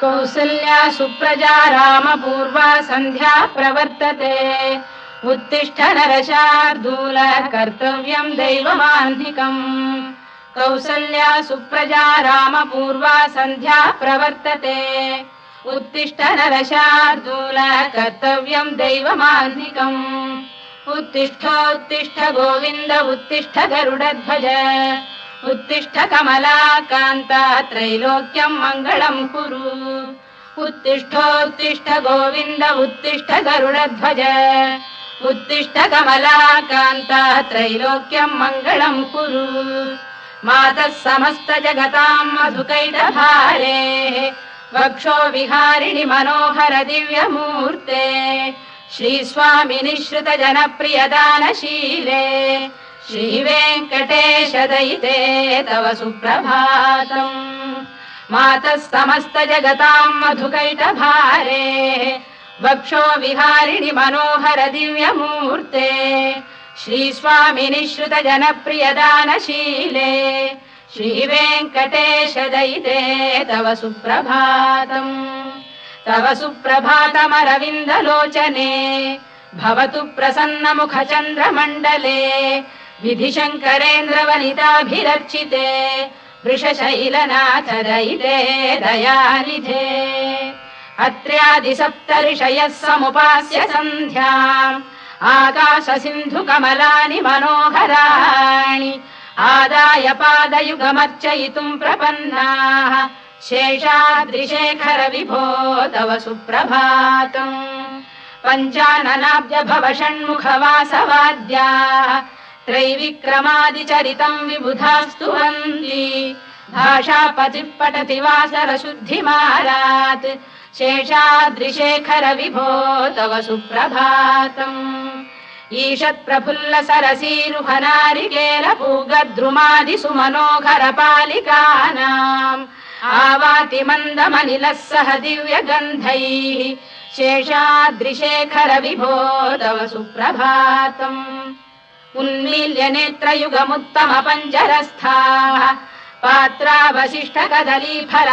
कौसल्या सुप्रजा रामपूर्वा सन्ध्या प्रवर्तते उत्तिष्ठ नरशार्दूल कर्तव्यं दैवमान्धिकम् कौसल्या सुप्रजा रामपूर्वा सन्ध्या प्रवर्तते उत्तिष्ठ नरशार्दूल कर्तव्यं दैवमान्धिकम् उत्तिष्ठोत्तिष्ठ गोविन्द उत्तिष्ठ गरुडध्वज उत्तिष्ठ कमलाकान्ता त्रैलोक्यं मङ्गलं कुरु उत्तिष्ठोत्तिष्ठ गोविन्द उत्तिष्ठ गरुडध्वज उत्तिष्ठ कमलाकान्ता त्रैलोक्यं मङ्गलं कुरु मातः समस्त जगतां मधुकैटभारे वक्षो विहारिणि मनोहर दिव्यमूर्ते श्रीस्वामि निःश्रित जनप्रियदानशीले श्रीवेङ्कटेश दयिते तव सुप्रभातम् मातः समस्त जगतां मधुकैटभारे वक्षो विहारिणि मनोहर दिव्यमूर्ते श्रीस्वामि निःश्रित जनप्रियदानशीले श्रीवेङ्कटेश दयिते तव सुप्रभातम् तव सुप्रभातमरविन्दलोचने भवतु प्रसन्नमुखचन्द्रमण्डले विधिशङ्करेन्द्रवनिताभिरर्चिते वृषशैलनाथ दयिते दयानिधे अत्र्यादिसप्तऋषयः समुपास्य सन्ध्याम् आकाशसिन्धुकमलानि मनोहराणि आदाय पादयुगमर्चयितुम् प्रपन्नाः शेषाद्रिशेखर विभो तव सुप्रभातम् पञ्चाननाब्ज भव षण्मुखवासवाद्याः त्रैविक्रमादिचरितम् विबुधास्तुवन्ति भाषापतिः पठति वासरशुद्धिमारात् शेषाद्रिशेखर विभो तव सुप्रभातम् ईषत्प्रफुल्ल सरसीरुहनारिकेलपूगद्रुमादिसुमनोहर पालिकानाम् आवाति मन्दमनिलः सह दिव्यगन्धैः शेषाद्रिशेखर विभो तव सुप्रभातम् उन्मील्य नेत्रयुगमुत्तम पञ्जरस्थाः पात्रावशिष्ट कदलीफलपायसानि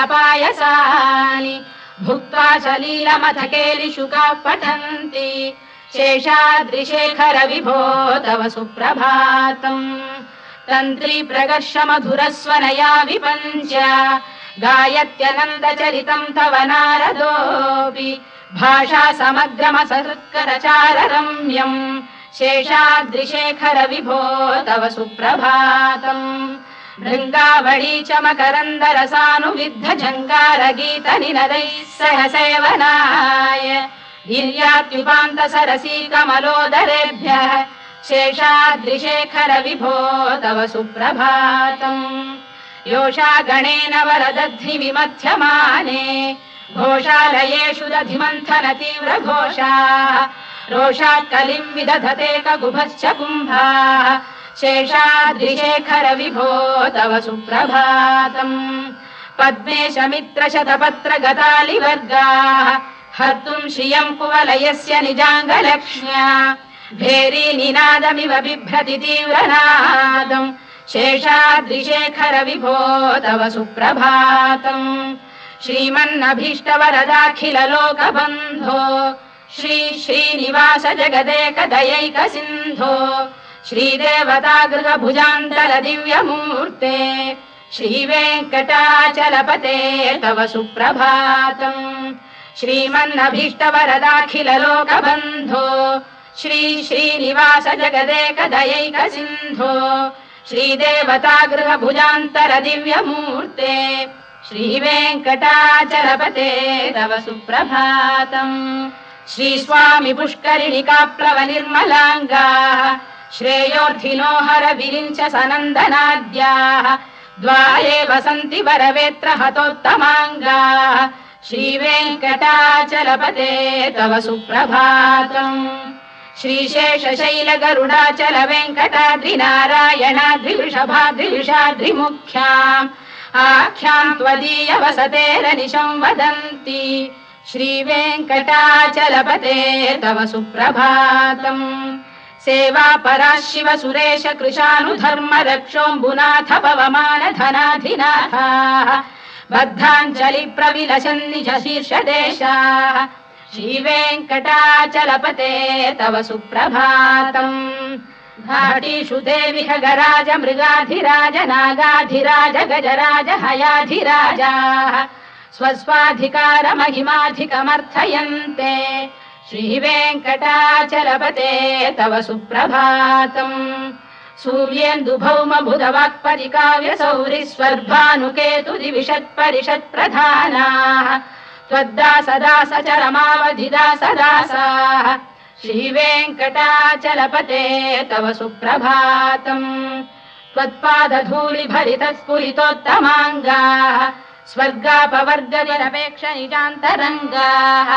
भुक्त्वा सलीलमथकेलिशुकाः पठन्ति शेषाद्रिशेखर विभो तव सुप्रभातम् तन्त्री प्रकर्ष मधुरस्वनया विपञ्च गायत्यनन्दचरितम् तव नारदोऽपि भाषा समग्रमसत्करचार रम्यम् शेषाद्रिशेखर विभो तव सुप्रभातम् भृङ्गावळी च मकरन्दरसानुविद्ध झङ्कारगीत निनदैः सह सेवनाय गिर्यात्युपान्त सरसी कमलोदरेभ्यः शेषाद्रिशेखर विभो तव सुप्रभातम् योषा गणेन वरदध्नि विमथ्यमाने घोषालयेषु दधिमन्थन तीव्र घोषाः रोषात् कलिम् विदधते ककुभश्च कुम्भाः शेषाद्रिशेखर विभो तव सुप्रभातम् पद्मेश मित्र शतपत्र गतालिवर्गाः हर्तुम् श्रियम् कुवलयस्य निजाङ्गलक्ष्म्या भेरी निनादमिव बिभ्रति तीव्रनादम् शेषाद्रिशेखर विभो तव सुप्रभातम् श्रीमन्नभीष्टवरदाखिल लोकबन्धो श्री श्रीनिवास जगदेक दयैक सिन्धो श्रीदेवतागृह भुजान्तल दिव्यमूर्ते श्रीवेङ्कटाचलपते तव सुप्रभातम् श्रीमन्नभीष्टवरदाखिल लोकबन्धो श्री श्रीनिवास जगदेक दयैक सिन्धो श्रीदेवतागृह भुजान्तर दिव्यमूर्ते श्रीवेङ्कटाचलपते तव सुप्रभातम् श्रीस्वामि पुष्करिणिकाप्लव निर्मलाङ्गाः श्रेयोर्थिनो हर विरिञ्च सनन्दनाद्याः द्वारे वसन्ति वरवेत्र हतोत्तमाङ्गाः श्रीवेङ्कटाचलपते तव सुप्रभातम् श्रीशेषशैल गरुडाचल वेङ्कटाद्रिनारायणाद्रिवृषभाद्रिवृषाद्रिमुख्याम् आख्याम् त्वदीय वसतेरनिशम् वदन्ति श्रीवेङ्कटाचलपते तव सुप्रभातम् सेवा परा शिव सुरेश कृशानुधर्म रक्षोऽम्बुनाथ पवमान धनाधिनाथाः बद्धाञ्जलि प्रविलसन् निज शीर्षदेशाः श्रीवेङ्कटाचलपते तव सुप्रभातम् घाटीषु देवि खगराज मृगाधिराज नागाधिराज गजराज हयाधिराजाः स्वस्वाधिकारमहिमाधिकमर्थयन्ते श्रीवेङ्कटाचलपते तव सुप्रभातम् सूर्येन्दुभौम बुधवाक्परिकाव्यसौरि स्वर्भानुकेतु दिविषत्परिषत्प्रधानाः त्वद्दासदासचरमावधिदासदासाः श्रीवेङ्कटाचलपते तव सुप्रभातम् त्वत्पादधूलिभरितस्फुरितोत्तमाङ्गाः स्वर्गापवर्गनिरपेक्ष निजान्तरङ्गाः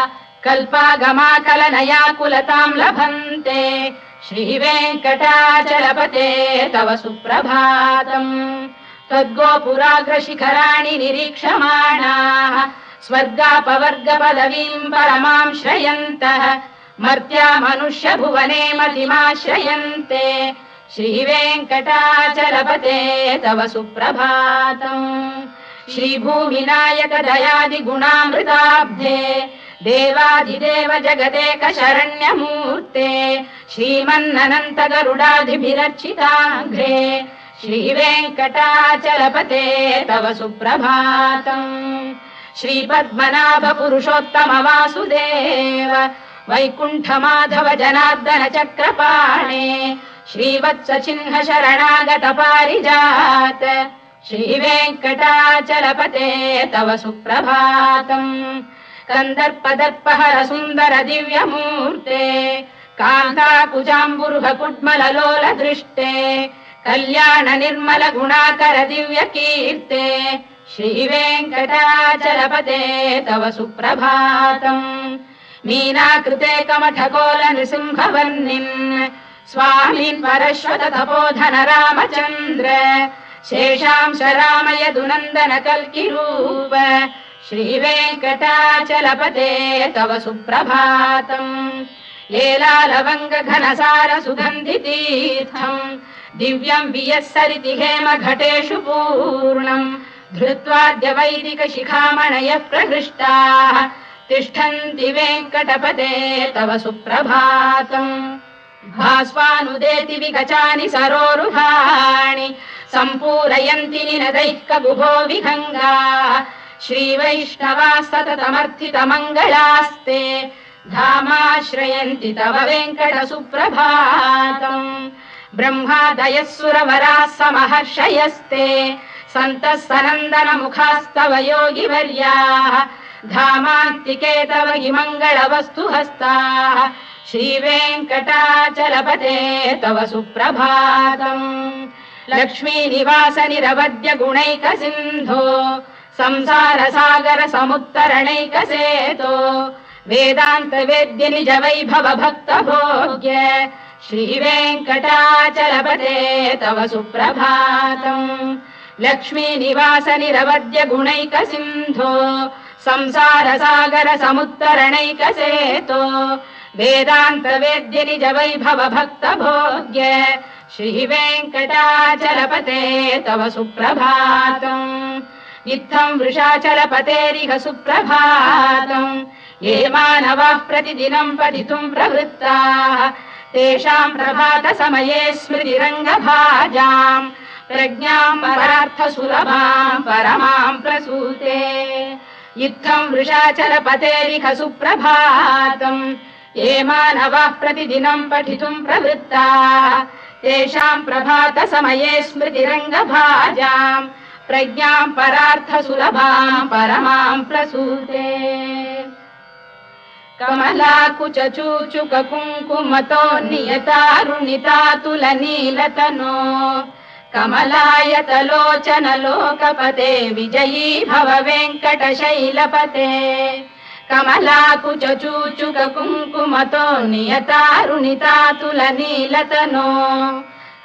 कल्पागमाकलनयाकुलतां लभन्ते श्रीवेङ्कटाचलपते तव सुप्रभातम् त्वद्गोपुराग्रशिखराणि निरीक्षमाणाः स्वर्गापवर्गपदवीम् परमां श्रयन्तः मर्त्या मनुष्य भुवने मतिमाश्रयन्ते श्रीवेङ्कटाचलपते तव सुप्रभातम् श्रीभूमिनायक दयादिगुणामृताब्धे देवादिदेव जगदेक शरण्यमूर्ते श्रीमन्ननन्त गरुडादिभिरर्चिताघ्रे श्रीवेङ्कटाचलपते तव सुप्रभातम् श्रीपद्मनाभ पुरुषोत्तम वासुदेव वैकुण्ठ माधव जनार्दन चक्रपाणे श्रीवत्स चिह्न शरणागत पारिजात श्रीवेङ्कटाचलपते तव सुप्रभातम् कन्दर्पदर्पहर सुन्दर दिव्यमूर्ते कान्ताकुजाम्बुरुह कुड्मललोल दृष्टे कल्याण निर्मल गुणाकर दिव्य कीर्ते श्रीवेङ्कटाचलपते तव सुप्रभातम् मीनाकृते कमठकोल नृसिंहवर्णिन् स्वामीन् परश्वत तपोधन रामचन्द्र शेषांश रामयदुनन्दन कल्किरूप श्रीवेङ्कटाचलपते तव सुप्रभातम् लीलालवङ्ग घनसार सुगन्धितीर्थम् दिव्यम् वियस्सरिति हेम घटेषु पूर्णम् धृत्वाद्य वैदिक शिखामणयः प्रहृष्टाः तिष्ठन्ति वेङ्कटपते तव सुप्रभातम् भास्वानुदेति विगचानि सरोरुहाणि सम्पूरयन्ति निनदैः कगुभो विहङ्गाः श्रीवैष्णवाः सततमर्थितमङ्गलास्ते धामाश्रयन्ति तव वेङ्कट सुप्रभातम् ब्रह्मादयः सुरवराः समहर्षयस्ते सन्तः सनन्दन मुखास्तव योगिवर्याः धामान्तिके तव हि मङ्गलवस्तु हस्ताः श्रीवेङ्कटाचलपते तव सुप्रभातम् लक्ष्मीनिवास निरवद्य गुणैक सिन्धो संसार सागर समुत्तरणैकसेतो वेदान्त वेद्य निज वैभव भक्त भोग्य श्रीवेङ्कटाचलपते तव सुप्रभातम् लक्ष्मीनिवास निरवद्य गुणैक सिन्धो संसार सागर समुत्तरणैकसेतो वेदान्त वेद्य निज वैभव भक्त भोग्य श्रीवेङ्कटाचलपते तव सुप्रभातम् इत्थम् वृषाचलपतेरिह सुप्रभातम् ये मानवाः प्रतिदिनम् पठितुम् प्रवृत्ताः तेषाम् प्रभात समये स्मृतिरङ्गभाजाम् प्रज्ञाम् परार्थ सुलभाम् परमाम् प्रसूते इत्थम् वृषाचलपतेरिह सुप्रभातम् ये मानवाः प्रतिदिनम् पठितुम् प्रवृत्ताः तेषाम् प्रभात समये स्मृतिरङ्गभाजाम् प्रज्ञाम् परार्थ सुलभाम् परमाम् प्रसूते कमलाकुच चूचुक कुङ्कुमतो नियतारुणितातुल नीलतनो कमलायतलोचन लोकपते विजयी भव वेङ्कटशैलपते कमलाकुच चूचुक कुङ्कुमतो नियतारुणितातुल नीलतनो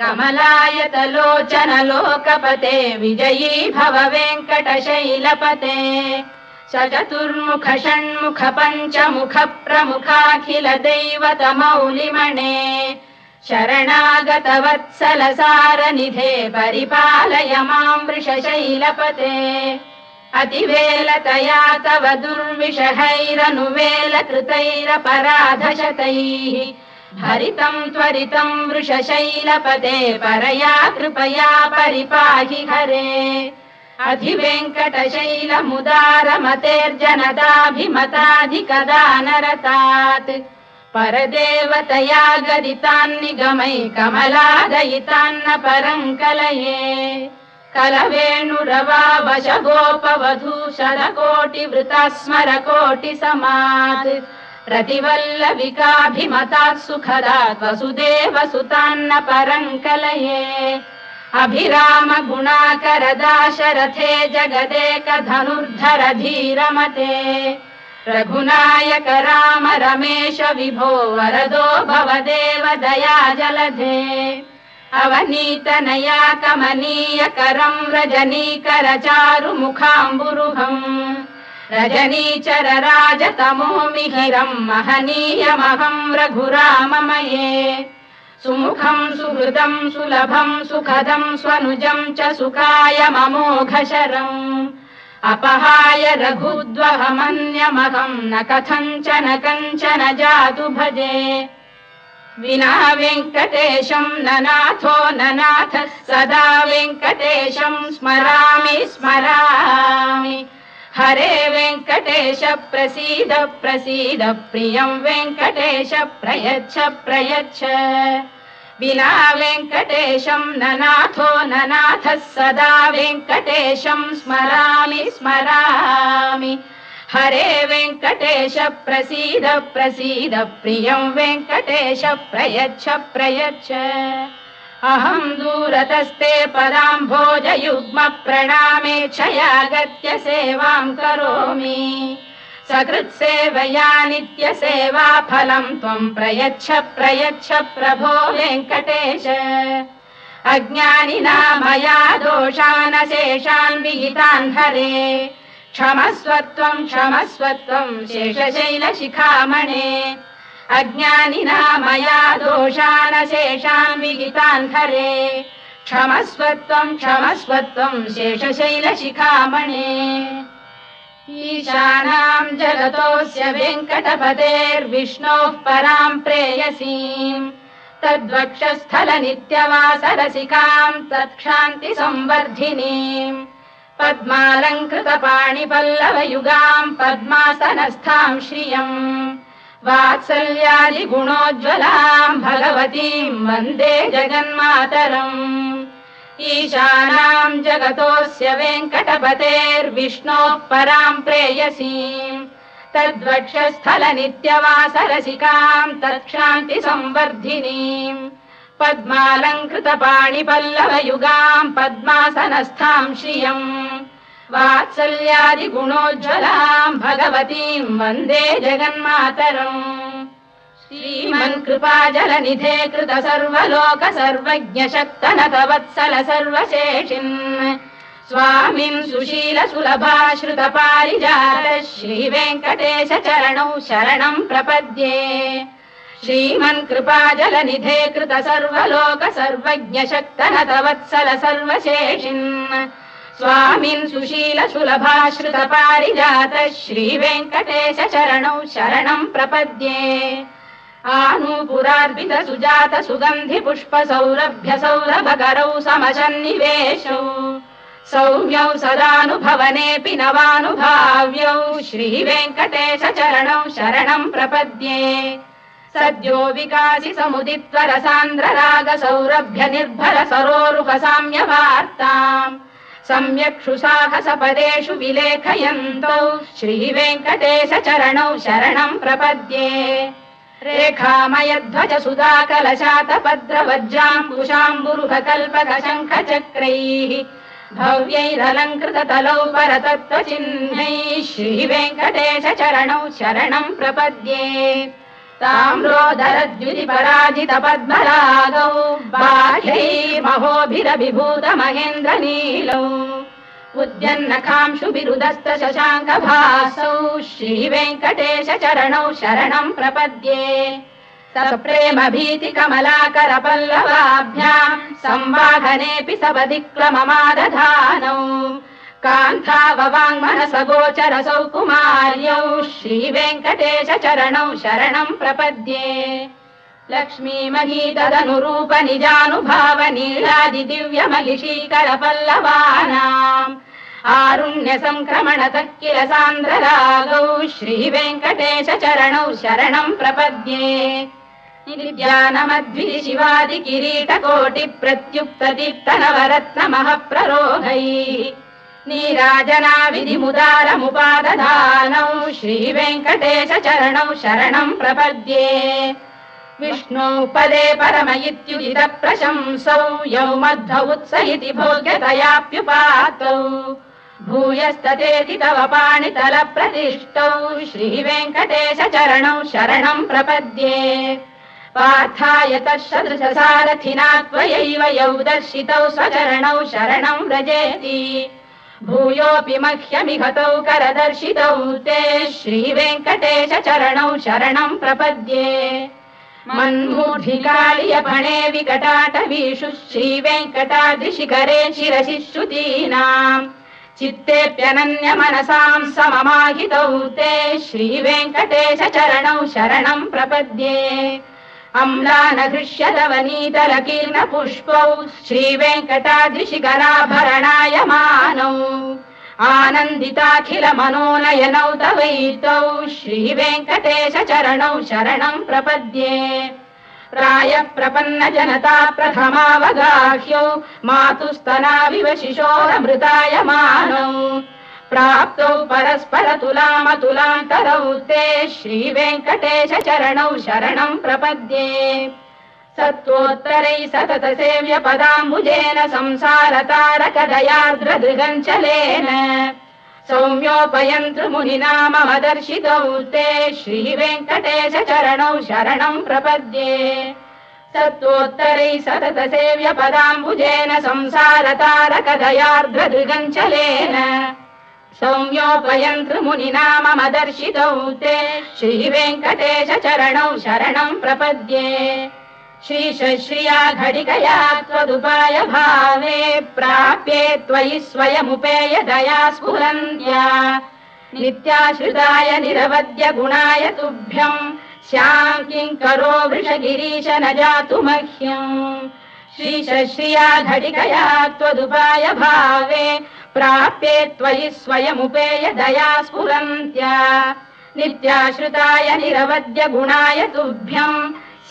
कमलायतलोचन लोकपते विजयी भव वेङ्कटशैलपते सचतुर्मुख षण्मुख पञ्चमुख प्रमुखाखिल दैवत मौलिमणे शरणागतवत्सलसारनिधे परिपालय मां वृषशैलपते अतिवेलतया तव दुर्विषहैरनुवेलकृतैरपराधशतैः भरितं त्वरितं वृषशैलपते परया कृपया परिपाहि हरे अधिवेङ्कटशैलमुदारमतेर्जनदाभिमताधिकदानरतात् परदेवतया गदितान्निगमै कमलादयितान्न परं कलये कलवेणुरवावशगोपवधू शतकोटिवृता स्मरकोटिसमात् प्रतिवल्लविकाभिमतात् सुखदात् वसुदेवसुतान्न परं कलये अभिराम गुणाकरदाशरथे जगदेकधनुर्धर धीरमते रघुनायक राम रमेश विभो वरदो भवदेव दया जलधे अवनीतनया कमनीय करं रजनीकर चारु मुखाम्बुरुहम् रजनीचर राजतमो मिहिरं महनीयमहं रघुराममये सुमुखं सुहृदं सुलभं सुखदं स्वनुजं च सुखायममोघशरम् अपहाय रघुद्वहमन्यमहं न कथञ्चन कञ्चन जातु भजे विना वेङ्कटेशं ननाथो ननाथ सदा वेङ्कटेशं स्मरामि स्मरामि हरे वेङ्कटेश प्रसीद प्रसीद प्रियं वेङ्कटेश प्रयच्छ प्रयच्छ विना वेङ्कटेशं ननाथो ननाथः सदा वेङ्कटेशं स्मरामि स्मरामि हरे वेङ्कटेश प्रसीद प्रसीद प्रियं वेङ्कटेश प्रयच्छ प्रयच्छ अहं दूरतस्ते पदाम्भोजयुग्म प्रणामेच्छयागत्य सेवां करोमि सकृत्सेवया नित्यसेवा फलं त्वं प्रयच्छ प्रयच्छ प्रभो वेङ्कटेश अज्ञानिना मया दोषानशेषान् विहितान् हरे क्षमस्वत्वं शेषशैलशिखामणे अज्ञानिना मया दोषानशेषान् विहितान् हरे क्षमस्वत्वं शेषशैलशिखामणे ईशानां जगतोऽस्य वेङ्कटपतेर्विष्णोः परां प्रेयसीं तद्वक्षस्थलनित्यवासरसिकां तत्क्षान्तिसंवर्धिनीं पद्मालङ्कृतपाणिपल्लवयुगां पद्मासनस्थां श्रियम् वात्सल्यादिगुणोज्ज्वलां भगवतीं वन्दे जगन्मातरम् ईशानां जगतोऽस्य वेङ्कटपतेर्विष्णोः परां प्रेयसीं तद्वक्षस्थलनित्यवासरसिकां तत्क्षान्तिसंवर्धिनीं पद्मालङ्कृतपाणिपल्लवयुगां पद्मासनस्थां श्रियम् वात्सल्यादिगुणोज्ज्वलां भगवतीं वन्दे जगन्मातरम् श्रीमन्कृपाजलनिधे कृत सर्वलोक सर्वज्ञ शक्तनत वत्सल सर्वशेषिन् स्वामिन् सुशील सुलभाश्रित पारिजात श्रीवेङ्कटेश चरणौ शरणं प्रपद्ये श्रीमन्कृपाजलनिधे कृत सर्वलोक सर्वज्ञ शक्तनत वत्सल सर्वशेषिन् स्वामिन् सुशील सुलभाश्रित पारिजात श्रीवेङ्कटेश चरणौ शरणं प्रपद्ये आनूपुरार्पित सुजात सुगन्धि पुष्प सौरभ्य सौरभकरौ समशन्निवेशौ सौम्यौ सदानुभवनेऽपि नवानुभाव्यौ श्रीवेङ्कटेश चरणौ शरणं प्रपद्ये सद्यो विकासि समुदित्वरसान्द्र राग सौरभ्य निर्भर सरोरुह साम्यवार्ताम् सम्यक् सुसाहसपदेषु विलेखयन्तौ श्रीवेङ्कटेश चरणौ शरणं प्रपद्ये रेखामयध्वज सुधाकलशातपद्रवज्राङ्कुशाम्बुरुह कल्पक शङ्ख चक्रैः भव्यैरलङ्कृततलौ परतत्त्वचिह्नैः श्रीवेङ्कटेश चरणौ शरणं प्रपद्ये ताम्रोदरद्युतिपराजित पद्मरागौ बाह्यैर्महोभिरभिभूत महेन्द्रनीलौ उद्यन्नखांशुभिरुदस्त शशाङ्कभासौ श्रीवेङ्कटेश चरणौ शरणं प्रपद्ये सप्रेम भीति कमलाकर पल्लवाभ्याम् संवाहनेऽपि सपदिक्लममादधानौ कान्ताववाङ्मनस गोचरसौ कुमार्यौ श्रीवेङ्कटेश चरणौ शरणम् प्रपद्ये लक्ष्मी मही तदनुरूप निजानुभाव नीलादि दिव्यमलिशीकर पल्लवानाम् आरुण्य संक्रमणतः किल सान्द्ररागौ श्रीवेङ्कटेश चरणौ शरणम् प्रपद्ये निर्ज्ञानमद्विधि शिवादि किरीटकोटि प्रत्युक्त दीप्तनवरत्न महप्ररोहैः नीराजना विधिमुदारमुपादधानौ श्रीवेङ्कटेश चरणौ शरणम् प्रपद्ये विष्णौ पदे परम इत्युदित प्रशंसौ यौ मध्व उत्स इति भोग्यतयाप्युपातौ भूयस्ततेति तव पाणितल प्रतिष्ठौ श्रीवेङ्कटेश चरणौ शरणम् प्रपद्ये पार्थाय तत्सदृश सारथिना त्वयैव यौ दर्शितौ स्वचरणौ शरणम् व्रजेति भूयोऽपि मह्यमिहतौ करदर्शितौ ते श्रीवेङ्कटेश चरणौ शरणम् प्रपद्ये मन्मूर्धिकालियपणे विकटाटवीषु श्रीवेङ्कटाद्रिशिखरे शिरसि श्रुतीनाम् चित्तेऽप्यनन्य मनसाम् सममाहितौ ते श्रीवेङ्कटेश चरणौ शरणम् प्रपद्ये अम्लानहृष्यदवनीतलकीर्ण पुष्पौ श्रीवेङ्कटाद्रिशिखराभरणायमानौ आनन्दिताखिल मनोनयनौ तवैतौ श्रीवेङ्कटेश चरणौ शरणम् प्रपद्ये प्रायः प्रपन्न जनता प्रथमावगाह्यौ मातुस्तनाविव शिशोरमृतायमानौ प्राप्तौ परस्पर तुलामतुलान्तरौ ते श्रीवेङ्कटेश चरणौ शरणम् प्रपद्ये सत्त्वोत्तरै सतत सेव्य पदाम्बुजेन संसारतारकदयार्द्रदृगञ्चलेन सौम्योपयन्तृमुनिना मम दर्शितौ ते श्रीवेङ्कटेश चरणौ शरणम् प्रपद्ये सत्त्वोत्तरै सतत सेव्य पदाम्बुजेन संसारतारकदयार्द्रदृगञ्चलेन सौम्योपयन्तृमुनिना मम दर्शितौ ते श्रीवेङ्कटेश चरणौ शरणम् प्रपद्ये श्रीशश्रिया घटिकया त्वदुपाय भावे प्राप्ये त्वयि स्वयमुपेय दया स्फुरन्त्या नित्याश्रिताय निरवद्य गुणाय तुभ्यम् स्याम् किङ्करो वृषगिरीश न जातु मह्यम् श्रीशश्रिया घटिकया त्वदुपाय भावे प्राप्ये त्वयि स्वयमुपेय दया स्फुरन्त्या नित्याश्रिताय निरवद्य गुणाय तुभ्यम्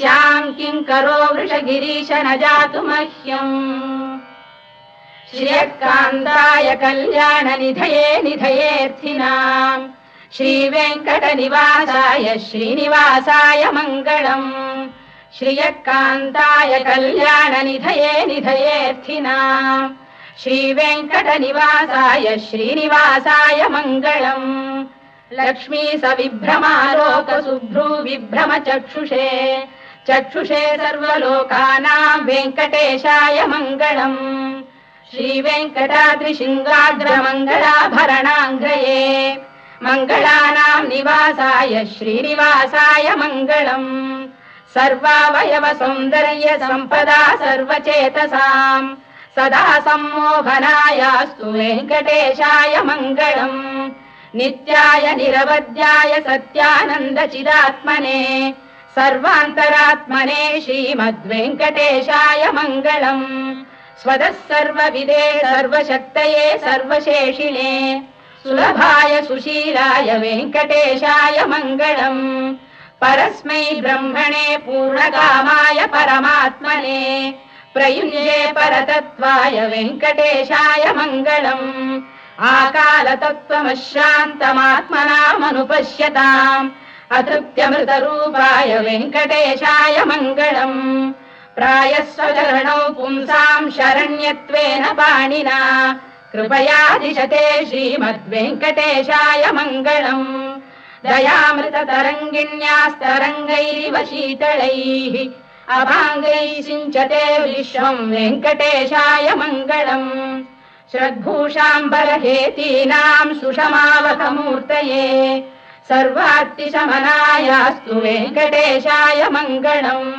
स्याम् किङ्करो वृषगिरीश न जातु मह्यम् श्रियकान्ताय कल्याण निधये निधयेऽर्थिनाम् श्रीवेङ्कटनिवासाय श्रीनिवासाय मङ्गलम् श्रियकान्ताय कल्याण निधये निधयेऽर्थिनाम् श्रीवेङ्कटनिवासाय श्रीनिवासाय मङ्गलम् लक्ष्मी सविभ्रमालोक सुभ्रू विभ्रम चक्षुषे चक्षुषे सर्वलोकानाम् वेङ्कटेशाय मङ्गलम् श्रीवेङ्कटाद्रिशृङ्गाग्रमङ्गलाभरणाङ्गये मङ्गलानाम् निवासाय श्रीनिवासाय मङ्गलम् सर्वावयव सौन्दर्य सम्पदा सर्वचेतसाम् सदा सम्मोहनायास्तु वेङ्कटेशाय मङ्गलम् नित्याय निरवध्याय सत्यानन्दचिदात्मने सर्वान्तरात्मने श्रीमद्वेङ्कटेशाय मङ्गलम् स्वतः सर्वविदे सर्वशक्तये सर्वशेषिणे सुलभाय सुशीलाय वेङ्कटेशाय मङ्गलम् परस्मै ब्रह्मणे पूर्णकामाय परमात्मने प्रयुञ्जे परतत्त्वाय वेङ्कटेशाय मङ्गलम् आकालतत्त्वमशान्तमात्मनामनुपश्यताम् अतृप्त्यमृतरूपाय वेङ्कटेशाय मङ्गलम् प्रायः स्वचरणौ पुंसाम् शरण्यत्वेन पाणिना कृपया दिशते श्रीमद्वेङ्कटेशाय मङ्गलम् दयामृततरङ्गिण्यास्तरङ्गैरिव शीतलैः अभाङ्गैः सिञ्चते विश्वम् वेङ्कटेशाय मङ्गलम् श्रद्भूषाम्बरहेतीनाम् सुषमावहमूर्तये सर्वार्तिशमनायास्तु वेङ्कटेशाय मङ्गलम्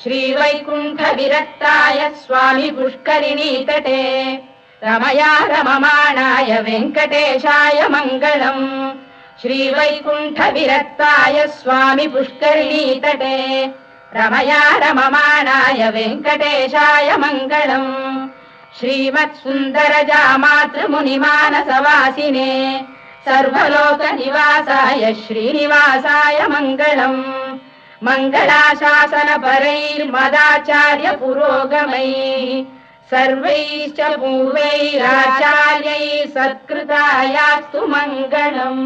श्रीवैकुण्ठविरक्ताय स्वामी पुष्करिणीतटे रमया रममाणाय वेङ्कटेशाय मङ्गलम् श्रीवैकुण्ठविरक्ताय स्वामी पुष्करिणीतटे रमया रममाणाय वेङ्कटेशाय मङ्गलम् श्रीमत्सुन्दरजामातृमुनिमानसवासिने सर्वलोकनिवासाय श्रीनिवासाय मङ्गलम् मङ्गलाशासनपरैर्मदाचार्य पुरोगमैः सर्वैश्च पूर्वैराचार्यैः सत्कृतायास्तु मङ्गलम्।